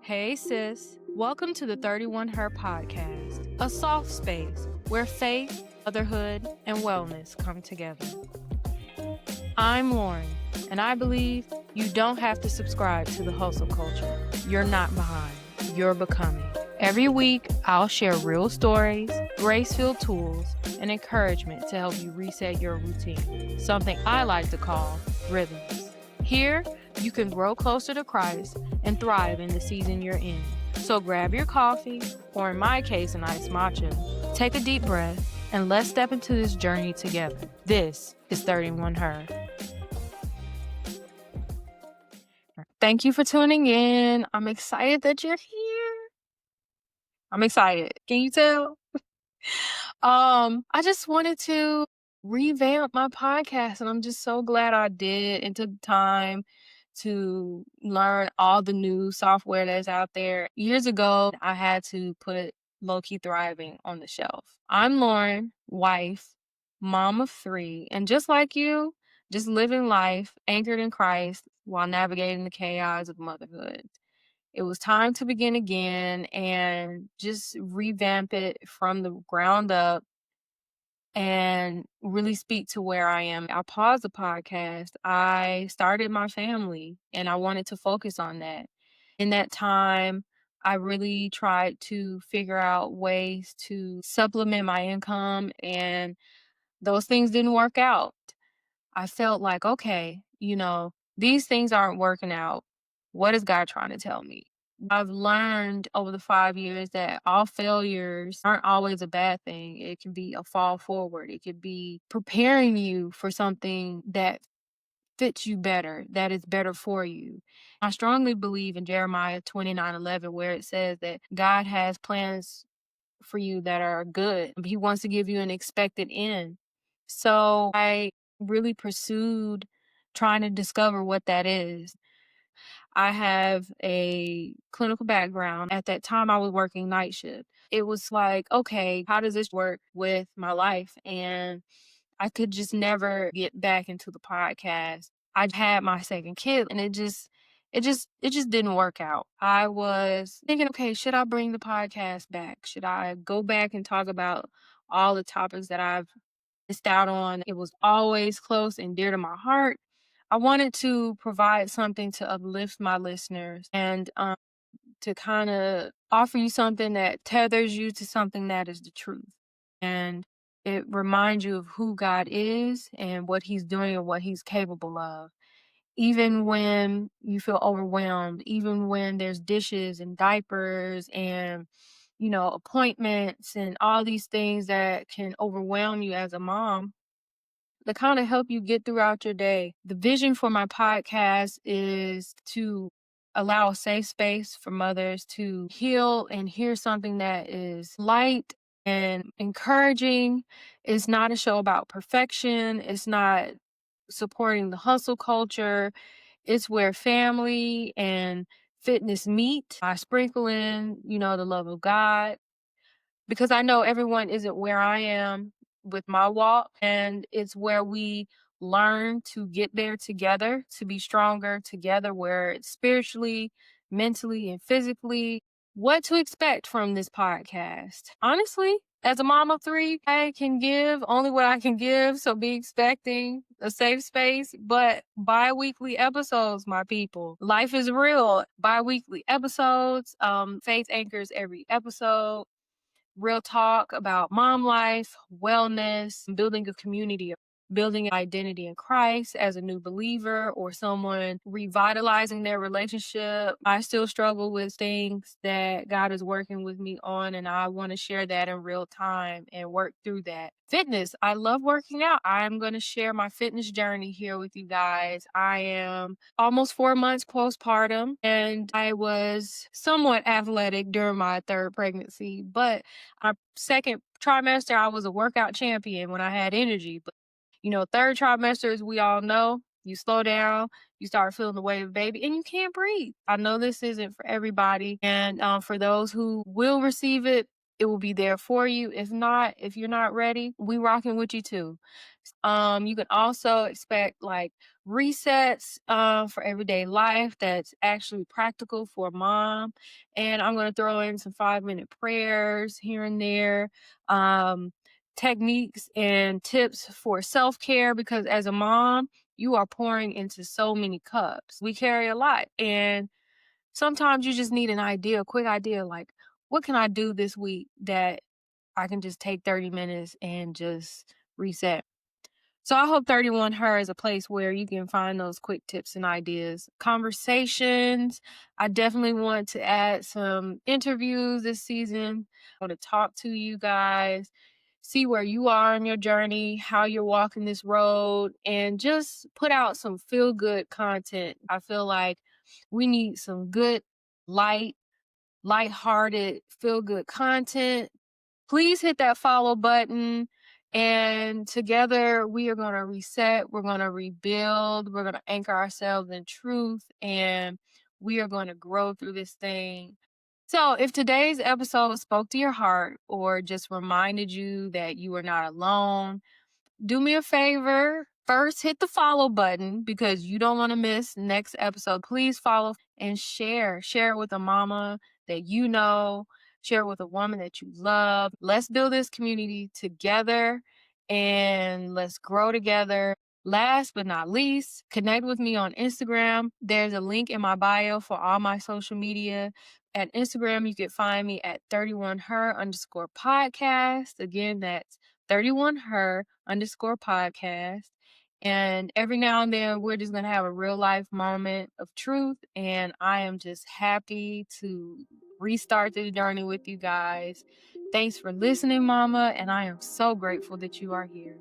Hey sis, welcome to the 31 Her podcast, a soft space where faith, motherhood, and wellness come together. I'm Lauren, and I believe you don't have to subscribe to the hustle culture. You're not behind, you're becoming. Every week, I'll share real stories, grace-filled tools, and encouragement to help you reset your routine, something I like to call rhythms. Here, you can grow closer to Christ and thrive in the season you're in. So grab your coffee, or in my case, an iced matcha. Take a deep breath, and let's step into this journey together. This is 31 Her. Thank you for tuning in. I'm excited that you're here. I'm excited. Can you tell? I just wanted to revamp my podcast, and I'm just so glad I did and took time to learn all the new software that's out there. Years ago, I had to put low-key thriving on the shelf. I'm Lauren, wife, mom of 3, and just like you, just living life anchored in Christ while navigating the chaos of motherhood. It was time to begin again and just revamp it from the ground up and really speak to where I am. I paused the podcast. I started my family and I wanted to focus on that. In that time, I really tried to figure out ways to supplement my income, and those things didn't work out. I felt like, okay, these things aren't working out. What is God trying to tell me? I've learned over the 5 years that all failures aren't always a bad thing. It can be a fall forward. It could be preparing you for something that fits you better, that is better for you. I strongly believe in Jeremiah 29:11, where it says that God has plans for you that are good. He wants to give you an expected end. So I really pursued trying to discover what that is. I have a clinical background. At that time, I was working night shift. It was like, okay, how does this work with my life? And I could just never get back into the podcast. I had my second kid, and it just didn't work out. I was thinking, okay, should I bring the podcast back? Should I go back and talk about all the topics that I've missed out on? It was always close and dear to my heart. I wanted to provide something to uplift my listeners and to kind of offer you something that tethers you to something that is the truth. And it reminds you of who God is and what He's doing and what He's capable of. Even when you feel overwhelmed, even when there's dishes and diapers and, appointments and all these things that can overwhelm you as a mom, to kind of help you get throughout your day. The vision for my podcast is to allow a safe space for mothers to heal and hear something that is light and encouraging. It's not a show about perfection. It's not supporting the hustle culture. It's where family and fitness meet. I sprinkle in, the love of God, because I know everyone isn't where I am with my walk, and it's where we learn to get there together, to be stronger together, where it's spiritually, mentally, and physically. What to expect from this podcast? Honestly, as a mom of 3, I can give only what I can give, so be expecting a safe space, but bi-weekly episodes, my people. Life is real. Bi-weekly episodes, faith anchors every episode. Real talk about mom life, wellness, building a community, building an identity in Christ as a new believer or someone revitalizing their relationship. I still struggle with things that God is working with me on, and I want to share that in real time and work through that. Fitness. I love working out. I'm going to share my fitness journey here with you guys. I am almost 4 months postpartum, and I was somewhat athletic during my 3rd pregnancy, but our 2nd trimester, I was a workout champion when I had energy. But 3rd trimester, as we all know, you slow down, you start feeling the weight of the baby, and you can't breathe. I know this isn't for everybody. And for those who will receive it, it will be there for you. If not, if you're not ready, we rocking with you too. You can also expect like resets for everyday life that's actually practical for mom. And I'm going to throw in some 5-minute prayers here and there, um, techniques and tips for self care because as a mom, you are pouring into so many cups. We carry a lot. And sometimes you just need an idea, a quick idea like, what can I do this week that I can just take 30 minutes and just reset? So I hope 31 Her is a place where you can find those quick tips and ideas. Conversations. I definitely want to add some interviews this season. I want to talk to you guys, see where you are in your journey, how you're walking this road, and just put out some feel good content. I feel like we need some good, light, lighthearted, feel good content. Please hit that follow button. And together we are going to reset. We're going to rebuild. We're going to anchor ourselves in truth. And we are going to grow through this thing. So, if today's episode spoke to your heart or just reminded you that you are not alone, do me a favor. First, hit the follow button because you don't want to miss next episode. Please follow and share. Share it with a mama that you know. Share it with a woman that you love. Let's build this community together and let's grow together. Last but not least, connect with me on Instagram. There's a link in my bio for all my social media. At Instagram, you can find me at 31her_podcast. Again, that's 31her_podcast. And every now and then, we're just going to have a real life moment of truth. And I am just happy to restart this journey with you guys. Thanks for listening, Mama. And I am so grateful that you are here.